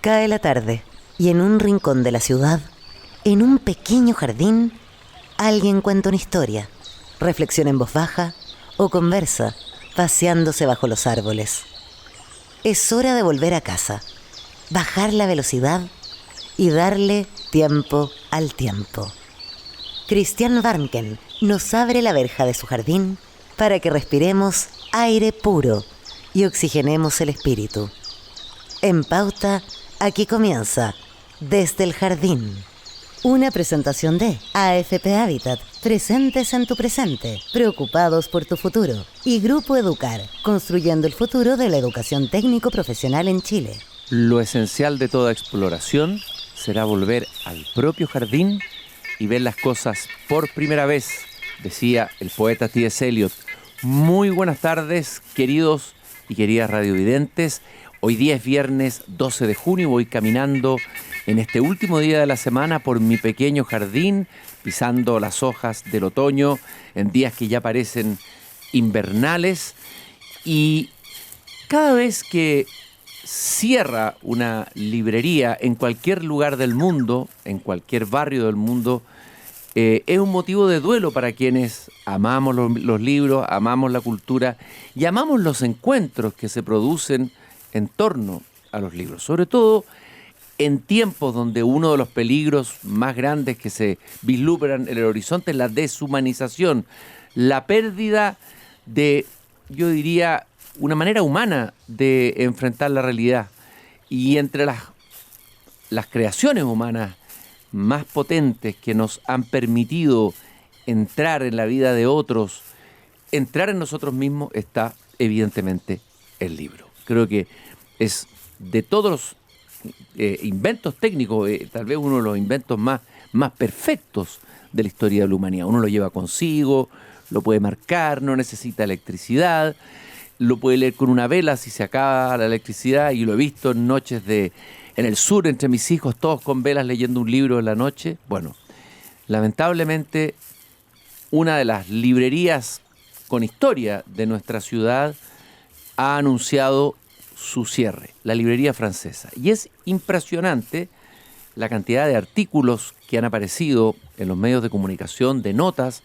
Cae la tarde y en un rincón de la ciudad, en un pequeño jardín, alguien cuenta una historia, reflexiona en voz baja o conversa, paseándose bajo los árboles. Es hora de volver a casa, bajar la velocidad y darle tiempo al tiempo. Christian Warnken nos abre la verja de su jardín para que respiremos aire puro y oxigenemos el espíritu. En Pauta, aquí comienza Desde el Jardín. Una presentación de AFP Habitat, presentes en tu presente, preocupados por tu futuro. Y Grupo Educar, construyendo el futuro de la educación técnico-profesional en Chile. Lo esencial de toda exploración será volver al propio jardín y ver las cosas por primera vez, decía el poeta T.S. Eliot. Muy buenas tardes, queridos y queridas radiovidentes. Hoy día es viernes 12 de junio, voy caminando en este último día de la semana por mi pequeño jardín, pisando las hojas del otoño, en días que ya parecen invernales. Y cada vez que cierra una librería en cualquier lugar del mundo, en cualquier barrio del mundo, es un motivo de duelo para quienes amamos los libros, amamos la cultura y amamos los encuentros que se producen en torno a los libros, sobre todo en tiempos donde uno de los peligros más grandes que se vislumbran en el horizonte es la deshumanización, la pérdida de, yo diría, una manera humana de enfrentar la realidad. Y entre las creaciones humanas más potentes que nos han permitido entrar en la vida de otros, entrar en nosotros mismos, está evidentemente el libro. Creo que es de todos los inventos técnicos, tal vez uno de los inventos más perfectos de la historia de la humanidad. Uno lo lleva consigo, lo puede marcar, no necesita electricidad, lo puede leer con una vela si se acaba la electricidad, y lo he visto en noches en el sur entre mis hijos, todos con velas leyendo un libro en la noche. Bueno, lamentablemente una de las librerías con historia de nuestra ciudad ha anunciado su cierre, la librería francesa. Y es impresionante la cantidad de artículos que han aparecido en los medios de comunicación, de notas,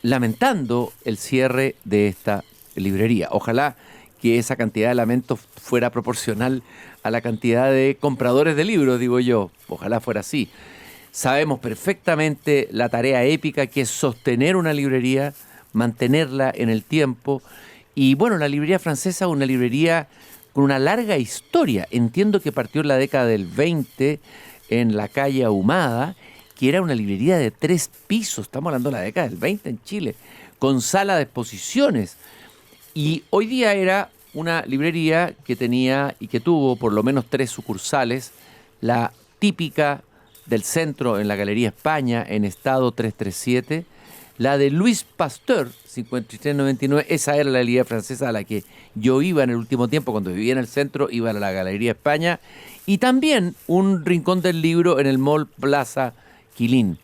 lamentando el cierre de esta librería. Ojalá que esa cantidad de lamentos fuera proporcional a la cantidad de compradores de libros, digo yo. Ojalá fuera así. Sabemos perfectamente la tarea épica que es sostener una librería, mantenerla en el tiempo. Y bueno, la librería francesa es una librería con una larga historia. Entiendo que partió en la década del 20 en la calle Ahumada, que era una librería de 3 pisos, estamos hablando de la década del 20 en Chile, con sala de exposiciones. Y hoy día era una librería que tenía y que tuvo por lo menos 3 sucursales, la típica del centro en la Galería España, en estado 337, la de Louis Pasteur, 5399, esa era la librería francesa a la que yo iba en el último tiempo, cuando vivía en el centro, iba a la Galería España, y también un rincón del libro en el Mall Plaza Quilín.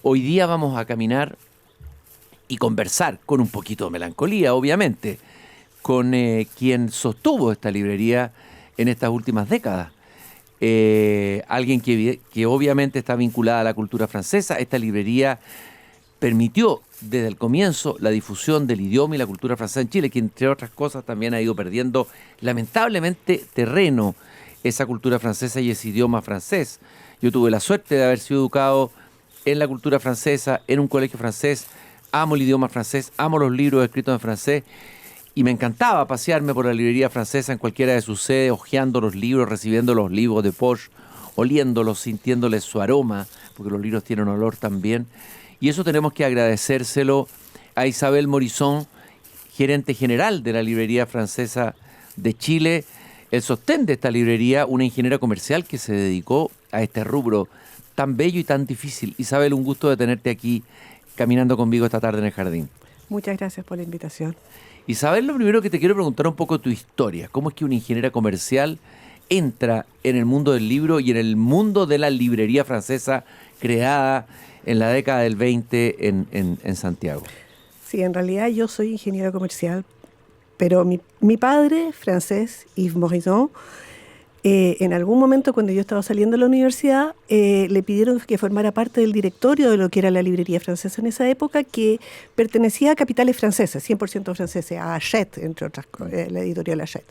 Hoy día vamos a caminar y conversar con un poquito de melancolía, obviamente, con quien sostuvo esta librería en estas últimas décadas. Alguien que obviamente está vinculada a la cultura francesa. Esta librería permitió desde el comienzo la difusión del idioma y la cultura francesa en Chile, que entre otras cosas también ha ido perdiendo lamentablemente terreno esa cultura francesa y ese idioma francés. Yo tuve la suerte de haber sido educado en la cultura francesa, en un colegio francés. Amo el idioma francés, amo los libros escritos en francés, y me encantaba pasearme por la librería francesa en cualquiera de sus sedes, hojeando los libros, recibiendo los libros de poche, oliéndolos, sintiéndoles su aroma, porque los libros tienen olor también. Y eso tenemos que agradecérselo a Isabel Morisón, gerente general de la librería francesa de Chile, el sostén de esta librería, una ingeniera comercial que se dedicó a este rubro tan bello y tan difícil. Isabel, un gusto de tenerte aquí caminando conmigo esta tarde en el jardín. Muchas gracias por la invitación. Isabel, lo primero que te quiero preguntar un poco tu historia. ¿Cómo es que una ingeniera comercial entra en el mundo del libro y en el mundo de la librería francesa creada en la década del 20 en Santiago? Sí, en realidad yo soy ingeniera comercial, pero mi padre, francés, Yves Morisson, en algún momento cuando yo estaba saliendo de la universidad, le pidieron que formara parte del directorio de lo que era la librería francesa en esa época, que pertenecía a capitales franceses, 100% franceses, a Hachette, entre otras cosas, la editorial Hachette.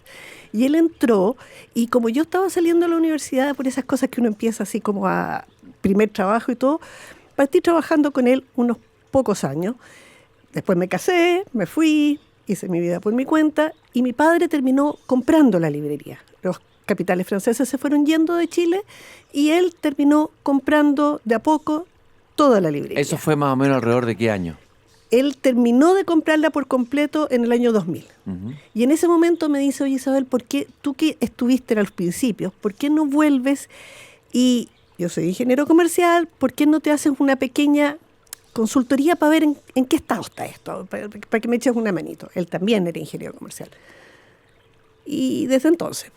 Y él entró, y como yo estaba saliendo de la universidad, por esas cosas que uno empieza así como a primer trabajo y todo, partí trabajando con él unos pocos años. Después me casé, me fui, hice mi vida por mi cuenta, y mi padre terminó comprando la librería. Los capitales franceses se fueron yendo de Chile y él terminó comprando de a poco toda la librería. ¿Eso fue más o menos alrededor de qué año? Él terminó de comprarla por completo en el año 2000. Uh-huh. Y en ese momento me dice, oye Isabel, ¿por qué tú que estuviste a los principios, por qué no vuelves? Y yo soy ingeniero comercial, ¿por qué no te haces una pequeña consultoría para ver en qué estado está esto? Para que me eches una manito. Él también era ingeniero comercial. Y desde entonces...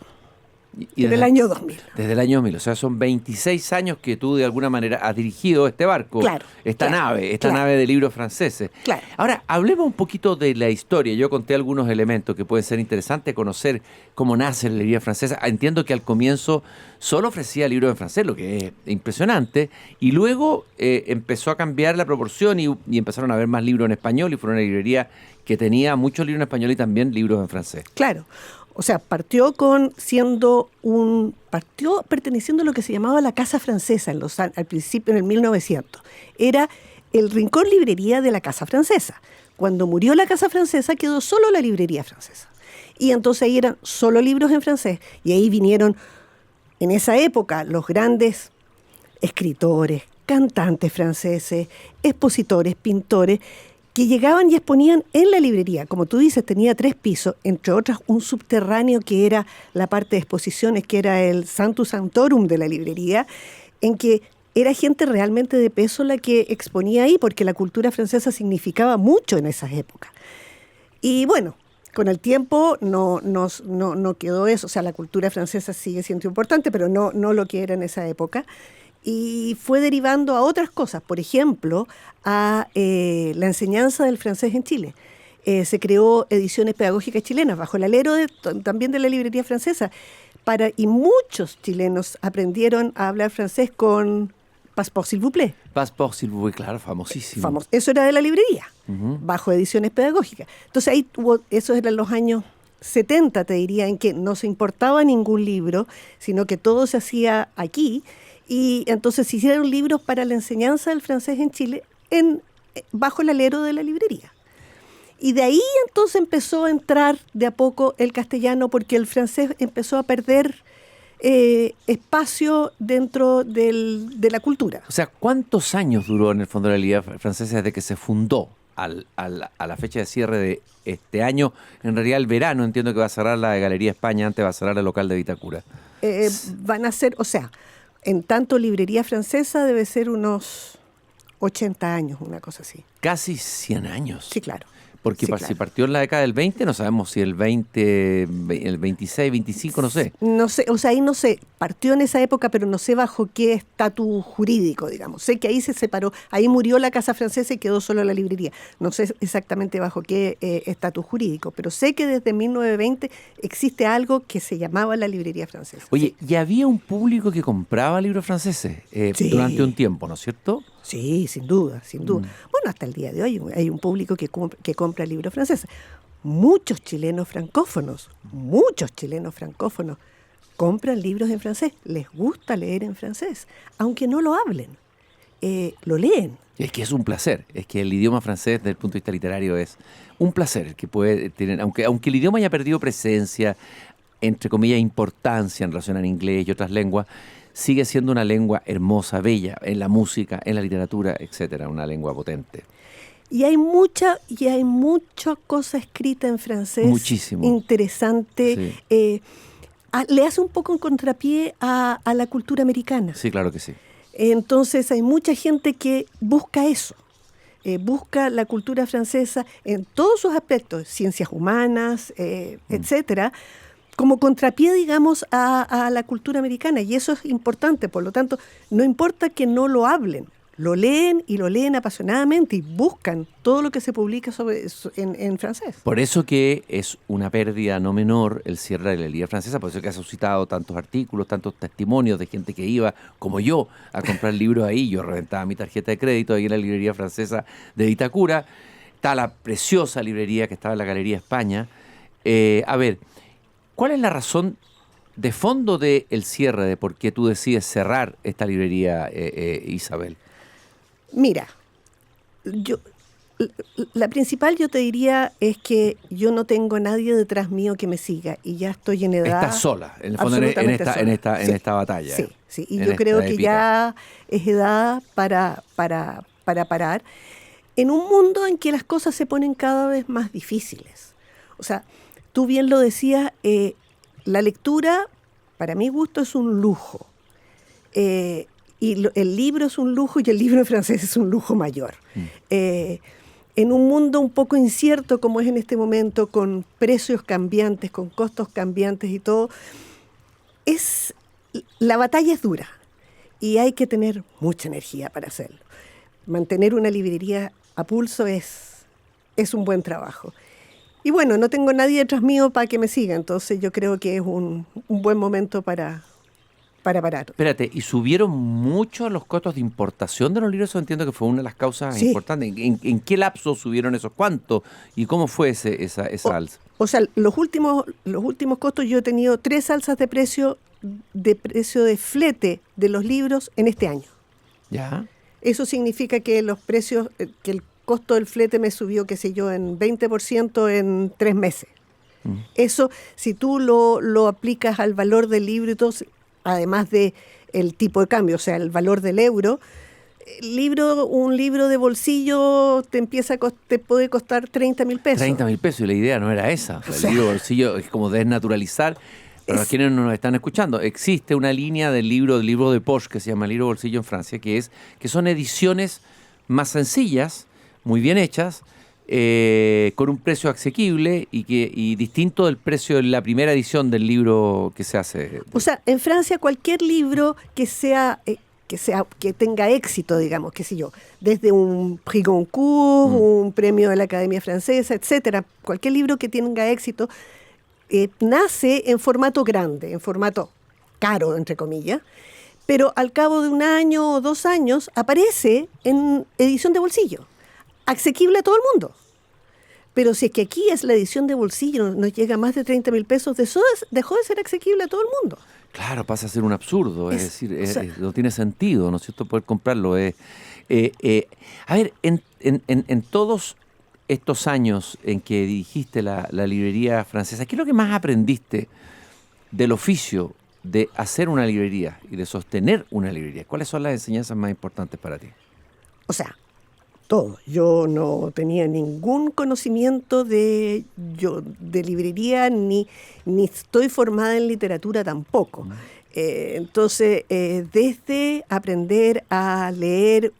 Y desde el año 2000. Desde el año 2000, o sea, son 26 años que tú de alguna manera has dirigido este barco, claro, esta nave de libros franceses. Claro. Ahora, hablemos un poquito de la historia. Yo conté algunos elementos que pueden ser interesantes conocer cómo nace la librería francesa. Entiendo que al comienzo solo ofrecía libros en francés, lo que es impresionante, y luego empezó a cambiar la proporción y empezaron a haber más libros en español y fue una librería que tenía muchos libros en español y también libros en francés. Claro. O sea, partió perteneciendo a lo que se llamaba la Casa Francesa al principio, en el 1900. Era el rincón librería de la Casa Francesa. Cuando murió la Casa Francesa, quedó solo la librería francesa. Y entonces ahí eran solo libros en francés. Y ahí vinieron, en esa época, los grandes escritores, cantantes franceses, expositores, pintores, que llegaban y exponían en la librería. Como tú dices, tenía 3 pisos, entre otras un subterráneo que era la parte de exposiciones, que era el Sanctus Sanctorum de la librería, en que era gente realmente de peso la que exponía ahí, porque la cultura francesa significaba mucho en esas épocas. Y bueno, con el tiempo no quedó eso, o sea, la cultura francesa sigue siendo importante, pero no lo que era en esa época. Y fue derivando a otras cosas, por ejemplo, a la enseñanza del francés en Chile. Se creó ediciones pedagógicas chilenas bajo el alero también de la librería francesa, y muchos chilenos aprendieron a hablar francés con Passeport s'il vous plaît. Passeport s'il vous plaît, claro, famosísimo. Eso era de la librería, Uh-huh. bajo ediciones pedagógicas. Entonces ahí esos eran los años 70, te diría, en que no se importaba ningún libro, sino que todo se hacía aquí. Y entonces se hicieron libros para la enseñanza del francés en Chile bajo el alero de la librería. Y de ahí entonces empezó a entrar de a poco el castellano, porque el francés empezó a perder espacio dentro de la cultura. O sea, ¿cuántos años duró en el fondo la librería francesa desde que se fundó a la fecha de cierre de este año? En realidad el verano, entiendo que va a cerrar la de Galería España, antes va a cerrar el local de Vitacura. Van a ser, o sea, en tanto librería francesa debe ser unos 80 años, una cosa así. Casi 100 años. Sí, claro. Porque Sí, claro. si partió en la década del 20, no sabemos si el 20, el 26, 25, no sé. No sé, o sea, ahí no sé, partió en esa época, pero no sé bajo qué estatus jurídico, digamos. Sé que ahí se separó, ahí murió la Casa Francesa y quedó solo la librería. No sé exactamente bajo qué estatus jurídico, pero sé que desde 1920 existe algo que se llamaba la librería francesa. Oye, y había un público que compraba libros franceses Sí. durante un tiempo, ¿no es cierto? Sí, sin duda, sin duda. Bueno, hasta el día de hoy hay un público que compra libros franceses. Muchos chilenos francófonos compran libros en francés. Les gusta leer en francés, aunque no lo hablen. Lo leen. Es que es un placer, es que el idioma francés desde el punto de vista literario es un placer que puede tener, aunque el idioma haya perdido presencia, entre comillas, importancia en relación al inglés y otras lenguas, sigue siendo una lengua hermosa, bella, en la música, en la literatura, etcétera, una lengua potente. Y hay mucha cosa escrita en francés. Muchísimo. Interesante. Sí. Le hace un poco un contrapié a la cultura americana. Sí, claro que sí. Entonces hay mucha gente que busca eso. Busca la cultura francesa en todos sus aspectos, ciencias humanas, etcétera, como contrapié, digamos, a la cultura americana. Y eso es importante. Por lo tanto, no importa que no lo hablen. lo leen y lo leen apasionadamente y buscan todo lo que se publica en francés. Por eso que es una pérdida no menor el cierre de la librería francesa, por eso que ha suscitado tantos artículos, tantos testimonios de gente que iba, como yo, a comprar libros ahí. Yo reventaba mi tarjeta de crédito ahí en la librería francesa de Vitacura. Está la preciosa librería que estaba en la Galería España. A ver, ¿cuál es la razón de fondo del cierre, de por qué tú decides cerrar esta librería, Isabel? Mira, la principal yo te diría es que yo no tengo a nadie detrás mío que me siga y ya estoy en edad. Estás sola, en el fondo, en esta batalla. Sí, sí, y yo creo que ya es edad para parar en un mundo en que las cosas se ponen cada vez más difíciles. O sea, tú bien lo decías, la lectura, para mi gusto, es un lujo. Y el libro es un lujo y el libro en francés es un lujo mayor. En un mundo un poco incierto como es en este momento, con precios cambiantes, con costos cambiantes y todo, la batalla es dura y hay que tener mucha energía para hacerlo. Mantener una librería a pulso es un buen trabajo. Y bueno, no tengo nadie detrás mío para que me siga, entonces yo creo que es un buen momento para parar. Espérate, ¿y subieron mucho los costos de importación de los libros? Eso entiendo que fue una de las causas importantes. ¿En qué lapso subieron esos? ¿Cuánto? ¿Y cómo fue esa alza? O sea, los últimos costos, yo he tenido 3 alzas de precio de flete de los libros en este año. ¿Ya? Eso significa que los precios, que el costo del flete me subió, qué sé yo, en 20% en 3 meses. Eso, si tú lo aplicas al valor del libro y todo, además de el tipo de cambio, o sea, el valor del euro, un libro de bolsillo te puede costar 30.000 pesos. 30.000 pesos, y la idea no era esa. El libro de bolsillo es como desnaturalizar. Para quienes no nos están escuchando, existe una línea del libro de poche que se llama Libro de Bolsillo en Francia, que son ediciones más sencillas, muy bien hechas, con un precio asequible y distinto del precio de la primera edición del libro que se hace. O sea, en Francia cualquier libro que tenga éxito, digamos, qué sé yo, desde un Prix Goncourt, un premio de la Academia Francesa, etcétera, cualquier libro que tenga éxito nace en formato grande, en formato caro, entre comillas, pero al cabo de 1 año o 2 años aparece en edición de bolsillo, asequible a todo el mundo. Pero si es que aquí es la edición de bolsillo, nos llega a más de 30.000 pesos, dejó de ser asequible a todo el mundo. Claro, pasa a ser un absurdo, es decir, no tiene sentido, ¿no es cierto?, poder comprarlo. A ver, en todos estos años en que dirigiste la librería francesa, ¿qué es lo que más aprendiste del oficio de hacer una librería y de sostener una librería? ¿Cuáles son las enseñanzas más importantes para ti? O sea, todo. Yo no tenía ningún conocimiento de librería, ni estoy formada en literatura tampoco. Entonces, desde aprender a leer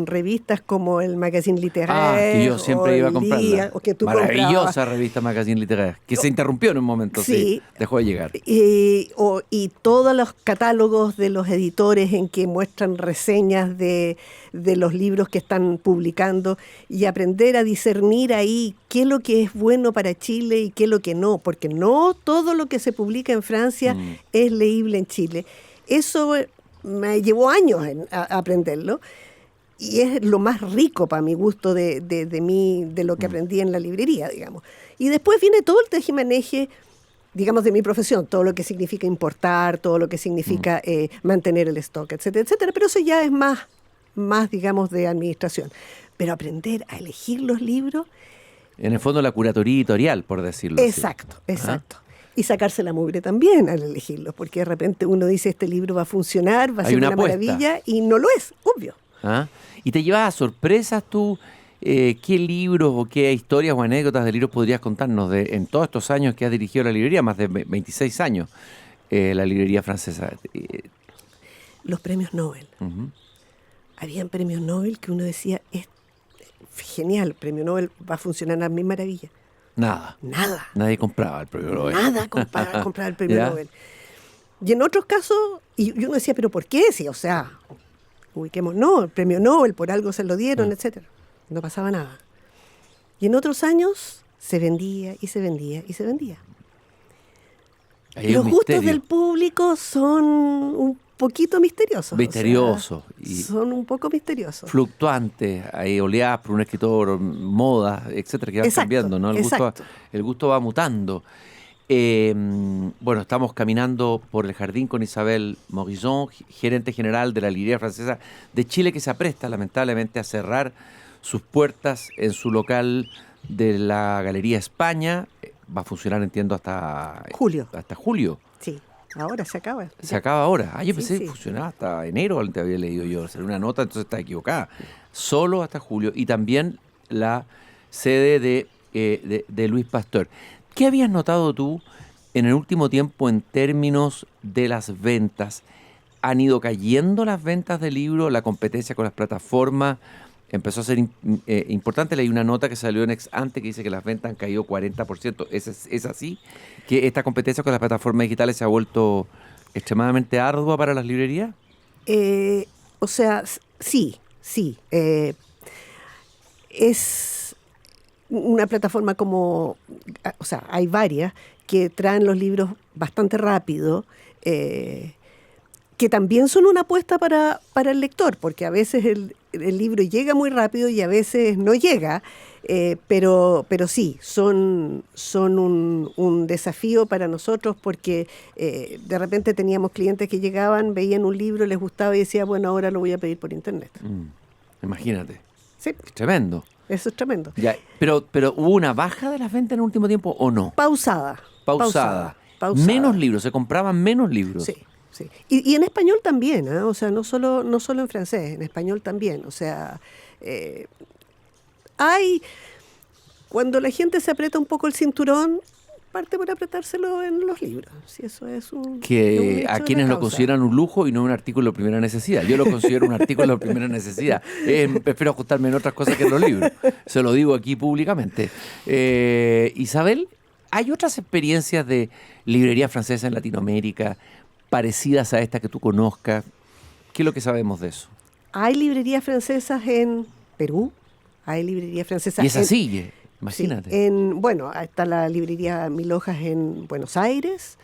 revistas como el Magazine Littéraire, que yo siempre iba a comprarla. Maravillosa revista Magazine Littéraire, que se interrumpió en un momento, sí, dejó de llegar. Y todos los catálogos de los editores en que muestran reseñas de los libros que están publicando, y aprender a discernir ahí qué es lo que es bueno para Chile y qué es lo que no, porque no todo lo que se publica en Francia es leíble en Chile. Eso me llevó años a aprenderlo, y es lo más rico para mi gusto de lo que aprendí en la librería, digamos. Y después viene todo el tejimaneje, digamos, de mi profesión, todo lo que significa importar, todo lo que significa mantener el stock, etcétera, etcétera. Pero eso ya es más, digamos, de administración. Pero aprender a elegir los libros... En el fondo la curatoría editorial, por decirlo exacto, así. Exacto. Y sacarse la mugre también al elegirlos, porque de repente uno dice, este libro va a funcionar, va a ser una maravilla, y no lo es, obvio. ¿Y te llevas a sorpresas tú? ¿Qué libros o qué historias o anécdotas de libros podrías contarnos en todos estos años que has dirigido la librería, más de 26 años, la librería francesa? Los premios Nobel. Habían premios Nobel que uno decía, es genial, el premio Nobel va a funcionar a mí maravilla. Nada. Nadie compraba el premio Nobel. Nada compraba el premio Nobel. Y en otros casos, y uno decía, ¿pero por qué? Sí, o sea, ubiquemos, no, el premio Nobel, por algo se lo dieron, etcétera. No pasaba nada. Y en otros años se vendía y se vendía y se vendía. Los gustos del público son un poquito misteriosos. Misteriosos. Son un poco misteriosos. Fluctuantes. Hay oleadas por un escritor, modas, etcétera, que van cambiando, ¿no? El gusto va mutando. Bueno, estamos caminando por el jardín con Isabel Morison, gerente general de la Librería Francesa de Chile, que se apresta lamentablemente a cerrar sus puertas en su local de la Galería España. Va a funcionar, entiendo, hasta julio. Hasta julio. Sí, ahora se acaba. Se acaba ahora. Yo pensé que funcionaba hasta enero, te había leído yo. Hacer una nota, entonces está equivocada. Solo hasta julio. Y también la sede de Luis Pasteur. ¿Qué habías notado tú en el último tiempo en términos de las ventas? ¿Han ido cayendo las ventas de libros? ¿La competencia con las plataformas empezó a ser importante? Leí una nota que salió en Ex Ante que dice que las ventas han caído 40%. ¿Es así? ¿Que esta competencia con las plataformas digitales se ha vuelto extremadamente ardua para las librerías? O sea, sí. Es una plataforma como... O sea, hay varias que traen los libros bastante rápido, que también son una apuesta para el lector, porque a veces el libro llega muy rápido y a veces no llega, pero sí, son un desafío para nosotros, porque de repente teníamos clientes que llegaban, veían un libro, les gustaba y decían, bueno, ahora lo voy a pedir por internet. Imagínate. Sí. Es tremendo. Eso es tremendo. Ya, pero ¿hubo una baja de las ventas en el último tiempo o no? Pausada. Menos libros, se compraban menos libros. Sí. Sí. Y en español también, ¿eh? O sea, no solo en francés, en español también. O sea, cuando la gente se aprieta un poco el cinturón, parte por apretárselo en los libros. Si eso es que a quienes lo consideran un lujo y no un artículo de primera necesidad. Yo lo considero un artículo de primera necesidad. Prefiero ajustarme en otras cosas que en los libros. Se lo digo aquí públicamente. Isabel, ¿hay otras experiencias de librería francesa en Latinoamérica parecidas a esta que tú conozcas? ¿Qué es lo que sabemos de eso? Hay librerías francesas en Perú, hay librerías francesas... Y esa sigue, imagínate. Sí, bueno, está la librería Mil Hojas en Buenos Aires.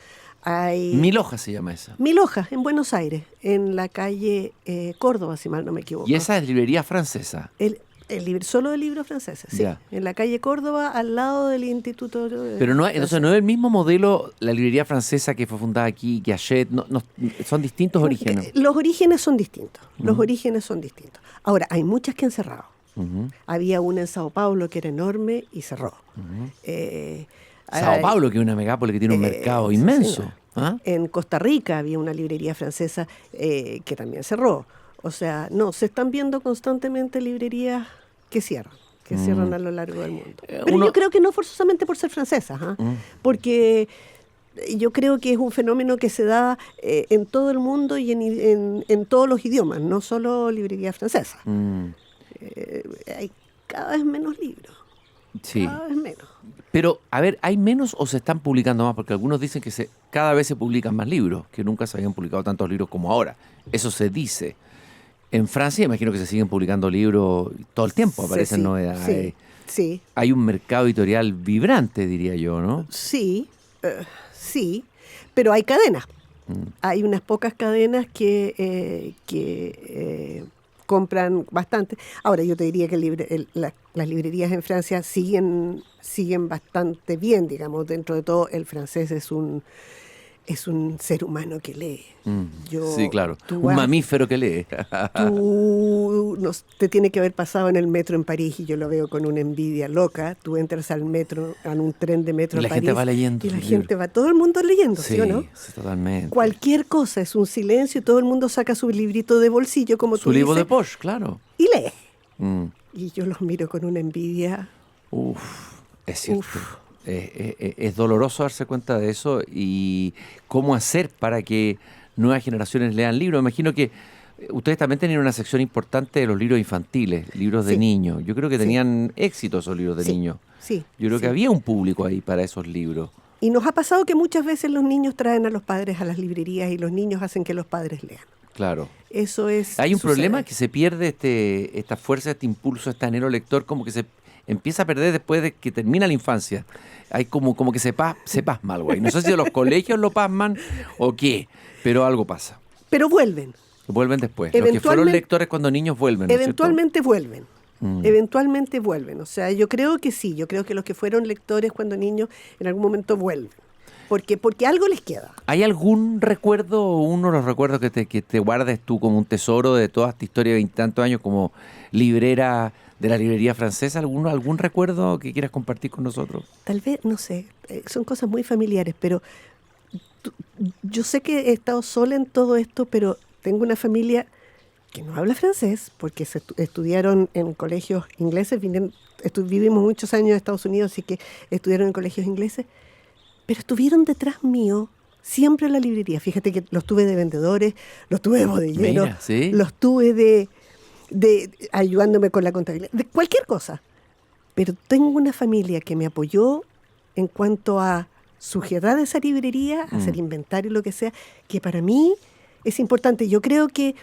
Mil Hojas se llama esa. Mil Hojas en Buenos Aires, en la calle Córdoba, si mal no me equivoco. ¿Y esa es librería francesa? Solo de libros franceses, sí. Ya. En la calle Córdoba, al lado del Instituto... Pero entonces no es el mismo modelo la librería francesa que fue fundada aquí, que Hachette, son distintos orígenes. Los orígenes son distintos, Ahora, hay muchas que han cerrado. Había una en Sao Paulo que era enorme y cerró. Sao Paulo, que es una megápoli que tiene un mercado inmenso. ¿Ah? En Costa Rica había una librería francesa que también cerró. O sea, se están viendo constantemente librerías que cierran a lo largo del mundo. Pero yo creo que no forzosamente por ser francesas, porque yo creo que es un fenómeno que se da en todo el mundo y en todos los idiomas, no solo librerías francesas. Hay cada vez menos libros. Sí. Cada vez menos. Pero, a ver, ¿hay menos o se están publicando más? Porque algunos dicen que cada vez se publican más libros, que nunca se habían publicado tantos libros como ahora. Eso se dice. En Francia, imagino que se siguen publicando libros todo el tiempo, aparecen novedades. Sí. Hay un mercado editorial vibrante, diría yo, ¿no? Sí, pero hay cadenas. Hay unas pocas cadenas que compran bastante. Ahora, yo te diría que las librerías en Francia siguen bastante bien, digamos. Dentro de todo, el francés es un ser humano que lee. Sí, claro. Un mamífero que lee. Te tiene que haber pasado en el metro en París y yo lo veo con una envidia loca. Tú entras al metro, en un tren de metro en París. Y la gente va leyendo. Y la gente va, todo el mundo leyendo, ¿sí o no? Sí, totalmente. Cualquier cosa es un silencio y todo el mundo saca su librito de bolsillo, como tú dices. Su libro de poche, claro. Y lee. Y yo los miro con una envidia. Es cierto. Es doloroso darse cuenta de eso y cómo hacer para que nuevas generaciones lean libros. Me imagino que ustedes también tenían una sección importante de los libros infantiles, libros de niños. Yo creo que tenían éxito esos libros de niños. Sí. Yo creo que había un público ahí para esos libros. Y nos ha pasado que muchas veces los niños traen a los padres a las librerías y los niños hacen que los padres lean. Claro. Eso es. Hay un sucede. problema que se pierde esta fuerza, este impulso, este anhelo lector, como que se empieza a perder después de que termina la infancia. Hay como que se pasma algo ahí. No sé si los colegios lo pasman o qué, pero algo pasa. Pero vuelven. Vuelven después. Los que fueron lectores cuando niños vuelven, ¿no es cierto? Eventualmente vuelven. Mm. Eventualmente vuelven. O sea, yo creo que sí. Yo creo que los que fueron lectores cuando niños en algún momento vuelven. Porque algo les queda. ¿Hay algún recuerdo, uno de los recuerdos que te guardes tú como un tesoro de toda esta historia de 20 y tantos años como librera de la librería francesa? ¿Algún recuerdo que quieras compartir con nosotros? Tal vez, no sé, son cosas muy familiares, pero yo sé que he estado sola en todo esto, pero tengo una familia que no habla francés, porque estudiaron en colegios ingleses, vivimos muchos años en Estados Unidos, así que estudiaron en colegios ingleses, pero estuvieron detrás mío siempre en la librería. Fíjate que los tuve de vendedores, los tuve de bodegueros, Mira, ¿sí? los tuve de ayudándome con la contabilidad, de cualquier cosa. Pero tengo una familia que me apoyó en cuanto a sujetar esa librería, hacer inventario, lo que sea, que para mí es importante. Yo creo que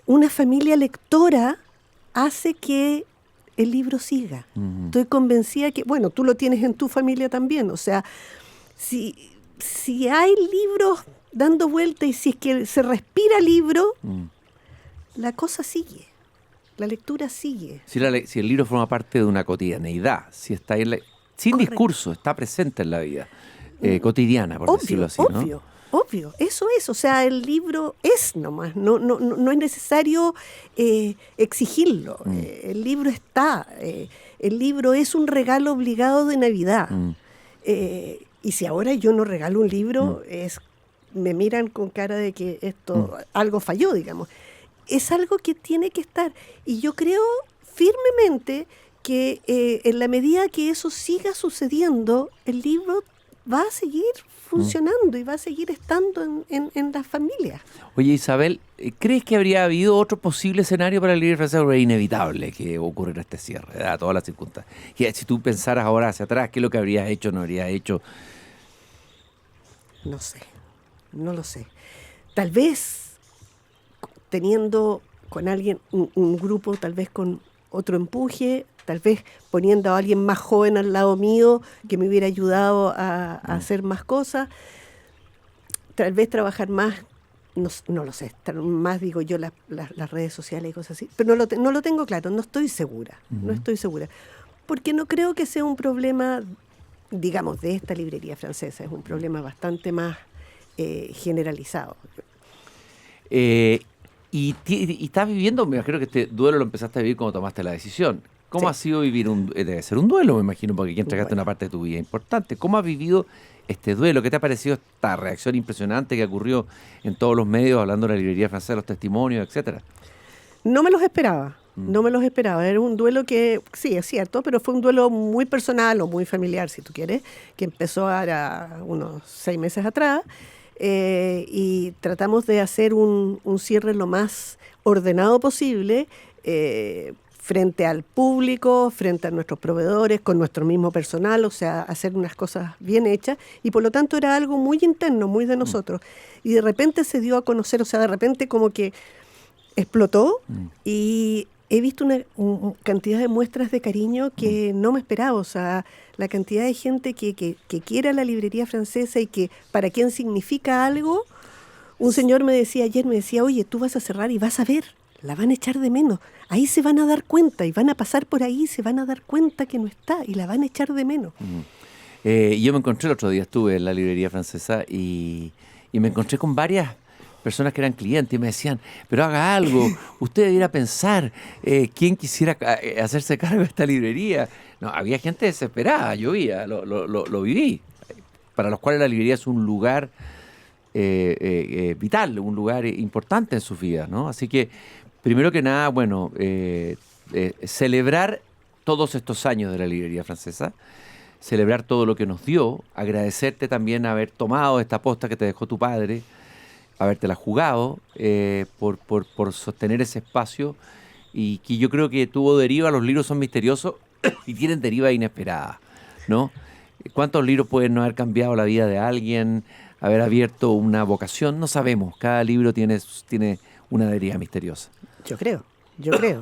una familia lectora hace que el libro siga. Estoy convencida que, bueno, tú lo tienes en tu familia también. O sea, si hay libros dando vuelta y si es que se respira libro, la cosa sigue. La lectura sigue. Si el libro forma parte de una cotidianeidad, si está ahí sin Correcto. Discurso, está presente en la vida cotidiana, por decirlo así, ¿no? Obvio, eso es, o sea, el libro es nomás, no es necesario exigirlo, el libro está, el libro es un regalo obligado de Navidad, y si ahora yo no regalo un libro, me miran con cara de que esto, algo falló, digamos. Es algo que tiene que estar, y yo creo firmemente que en la medida que eso siga sucediendo, el libro va a seguir funcionando y va a seguir estando en las familias. Oye, Isabel, ¿crees que habría habido otro posible escenario para el libro francés? O era inevitable que ocurriera este cierre, a todas las circunstancias. Que si tú pensaras ahora hacia atrás, ¿qué es lo que habrías hecho, no habrías hecho? No sé, no lo sé. Tal vez teniendo con alguien, un grupo, tal vez con otro empuje, tal vez poniendo a alguien más joven al lado mío que me hubiera ayudado a hacer más cosas, tal vez trabajar más, no lo sé, más digo yo las redes sociales y cosas así, pero no lo tengo claro, no estoy segura, porque no creo que sea un problema, digamos, de esta librería francesa, es un problema bastante más generalizado. Y estás viviendo, me imagino que este duelo lo empezaste a vivir cuando tomaste la decisión. ¿Cómo Sí. ha sido vivir debe ser un duelo, me imagino, porque aquí entregaste una parte de tu vida importante? ¿Cómo has vivido este duelo? ¿Qué te ha parecido esta reacción impresionante que ocurrió en todos los medios, hablando de la librería francesa, los testimonios, etcétera? No me los esperaba, no me los esperaba. Era un duelo que, sí, es cierto, pero fue un duelo muy personal o muy familiar, si tú quieres, que empezó ahora unos 6 meses atrás. Y tratamos de hacer un cierre lo más ordenado posible frente al público, frente a nuestros proveedores, con nuestro mismo personal, o sea, hacer unas cosas bien hechas, y por lo tanto era algo muy interno, muy de nosotros. Y de repente se dio a conocer, o sea, de repente como que explotó y he visto una cantidad de muestras de cariño que no me esperaba, o sea, la cantidad de gente que quiere a la librería francesa y que para quien significa algo. Un señor me decía ayer, oye, tú vas a cerrar y vas a ver, la van a echar de menos, ahí se van a dar cuenta y van a pasar por ahí y se van a dar cuenta que no está y la van a echar de menos. Yo me encontré el otro día, estuve en la librería francesa y me encontré con varias personas que eran clientes y me decían, pero haga algo, usted debiera pensar quién quisiera hacerse cargo de esta librería. No, había gente desesperada, yo lo viví, para los cuales la librería es un lugar vital, un lugar importante en sus vidas, ¿no? Así que, primero que nada, bueno, celebrar todos estos años de la librería francesa, celebrar todo lo que nos dio, agradecerte también haber tomado esta posta que te dejó tu padre, habértela jugado, por sostener ese espacio, y que yo creo que tuvo deriva. Los libros son misteriosos y tienen deriva inesperada, ¿no? ¿Cuántos libros pueden no haber cambiado la vida de alguien, haber abierto una vocación. No sabemos, cada libro tiene una deriva misteriosa. Yo creo.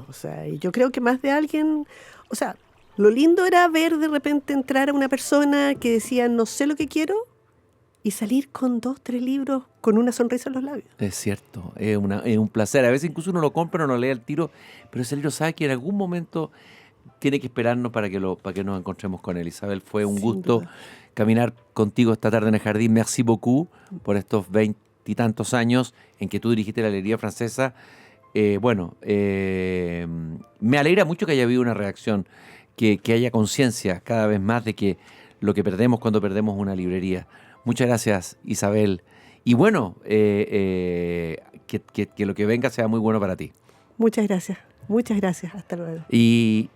O sea, y yo creo que más de alguien, o sea, lo lindo era ver de repente entrar a una persona que decía, no sé lo que quiero, y salir con 2, 3 libros con una sonrisa en los labios. Es cierto, es un placer. A veces incluso uno lo compra, no lo lee al tiro, pero ese libro sabe que en algún momento tiene que esperarnos para que nos encontremos con él. Isabel, fue un Sin gusto duda. caminar contigo esta tarde en el jardín. Merci beaucoup por estos 20 y tantos años en que tú dirigiste la librería francesa. Me alegra mucho que haya habido una reacción, que haya conciencia cada vez más de que lo que perdemos cuando perdemos una librería. Muchas gracias, Isabel. Y bueno, que lo que venga sea muy bueno para ti. Muchas gracias. Hasta luego. Y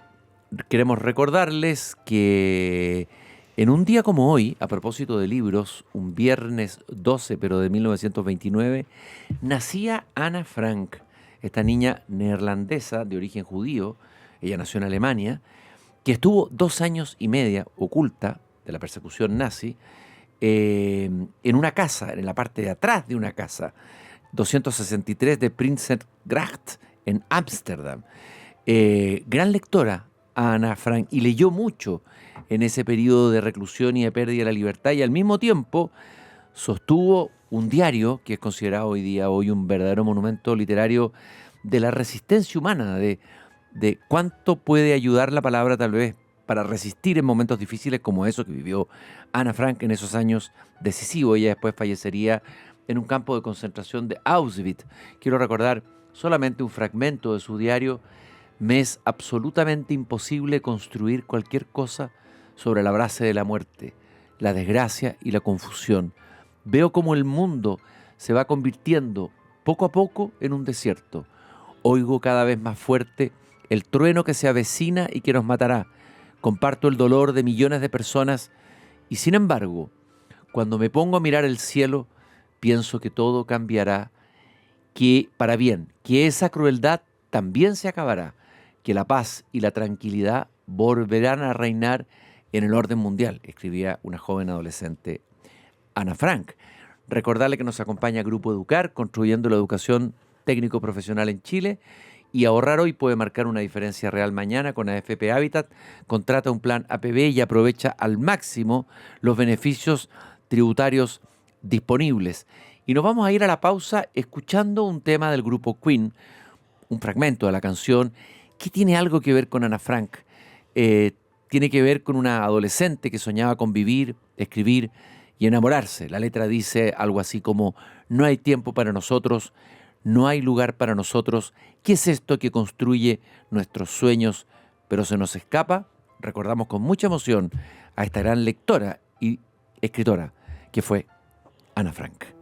queremos recordarles que en un día como hoy, a propósito de libros, un viernes 12, pero de 1929, nacía Ana Frank, esta niña neerlandesa de origen judío. Ella nació en Alemania, que estuvo 2 años y medio oculta de la persecución nazi, en una casa, en la parte de atrás de una casa, 263 de Prinsengracht, en Ámsterdam. Gran lectora, Ana Frank, y leyó mucho en ese periodo de reclusión y de pérdida de la libertad, y al mismo tiempo sostuvo un diario que es considerado hoy un verdadero monumento literario de la resistencia humana, de cuánto puede ayudar la palabra tal vez para resistir en momentos difíciles como eso que vivió Ana Frank en esos años decisivos. Ella después fallecería en un campo de concentración de Auschwitz. Quiero recordar solamente un fragmento de su diario: me es absolutamente imposible construir cualquier cosa sobre la base de la muerte, la desgracia y la confusión. Veo cómo el mundo se va convirtiendo poco a poco en un desierto. Oigo cada vez más fuerte el trueno que se avecina y que nos matará. Comparto el dolor de millones de personas y, sin embargo, cuando me pongo a mirar el cielo, pienso que todo cambiará, que para bien, que esa crueldad también se acabará, que la paz y la tranquilidad volverán a reinar en el orden mundial, escribía una joven adolescente, Ana Frank. Recordarle que nos acompaña Grupo Educar, construyendo la educación técnico-profesional en Chile, y ahorrar hoy puede marcar una diferencia real mañana con AFP Habitat. Contrata un plan APB y aprovecha al máximo los beneficios tributarios disponibles. Y nos vamos a ir a la pausa escuchando un tema del grupo Queen, un fragmento de la canción que tiene algo que ver con Ana Frank. Tiene que ver con una adolescente que soñaba con vivir, escribir y enamorarse. La letra dice algo así como: no hay tiempo para nosotros, no hay lugar para nosotros. ¿Qué es esto que construye nuestros sueños pero se nos escapa? Recordamos con mucha emoción a esta gran lectora y escritora que fue Ana Frank.